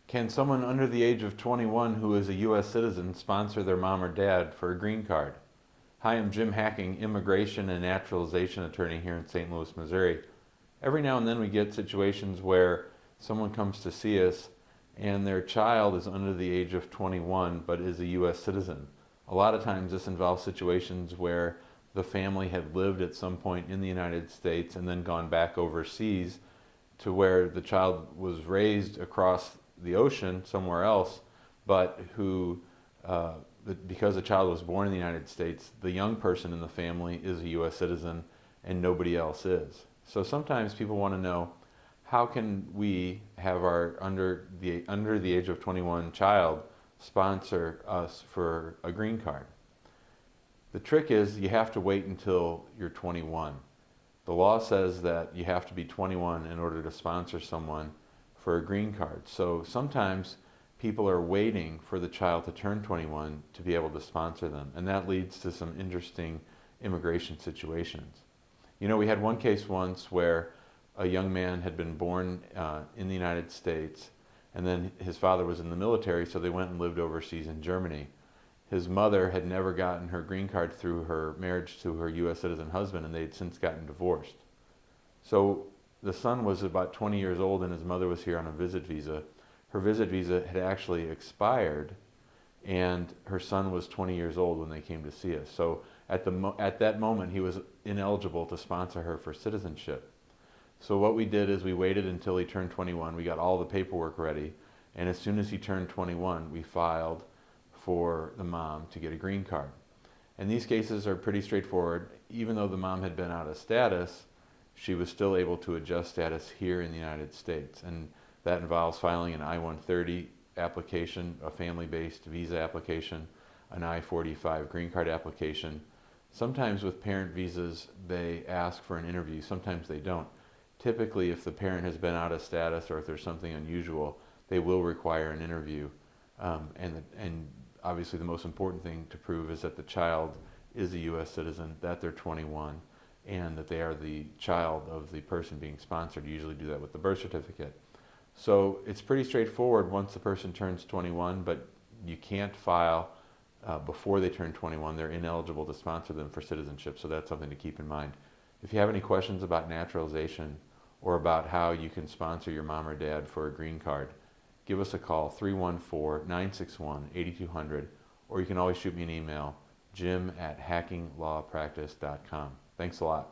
Can someone under the age of 21 who is a U.S. citizen sponsor their mom or dad for a green card? Hi, I'm Jim Hacking, immigration and naturalization attorney here in St. Louis, Missouri. Every now and then we get situations where someone comes to see us and their child is under the age of 21 but is a U.S. citizen. A lot of times this involves situations where the family had lived at some point in the United States and then gone back overseas to where the child was raised across the ocean somewhere else, but who, because the child was born in the United States, the young person in the family is a U.S. citizen and nobody else is. So sometimes people want to know, how can we have our under the age of 21 child sponsor us for a green card? The trick is you have to wait until you're 21. The law says that you have to be 21 in order to sponsor someone for a green card. So sometimes people are waiting for the child to turn 21 to be able to sponsor them, and that leads to some interesting immigration situations. You know, we had one case once where a young man had been born in the United States, and then his father was in the military, so they went and lived overseas in Germany. His mother had never gotten her green card through her marriage to her U.S. citizen husband, and they had since gotten divorced. So the son was about 20 years old, and his mother was here on a visit visa. Her visit visa had actually expired, and her son was 20 years old when they came to see us. So at that moment, he was ineligible to sponsor her for citizenship. So what we did is we waited until he turned 21. We got all the paperwork ready, and as soon as he turned 21, we filed for the mom to get a green card. And these cases are pretty straightforward. Even though the mom had been out of status, she was still able to adjust status here in the United States. And that involves filing an I-130 application, a family-based visa application, an I-45 green card application. Sometimes with parent visas, they ask for an interview. Sometimes they don't. Typically, if the parent has been out of status or if there's something unusual, they will require an interview. And obviously the most important thing to prove is that the child is a U.S. citizen, that they're 21, and that they are the child of the person being sponsored. You usually do that with the birth certificate. So it's pretty straightforward once the person turns 21, but you can't file before they turn 21. They're ineligible to sponsor them for citizenship, so that's something to keep in mind. If you have any questions about naturalization or about how you can sponsor your mom or dad for a green card, give us a call, 314-961-8200, or you can always shoot me an email, jim@hackinglawpractice.com. Thanks a lot.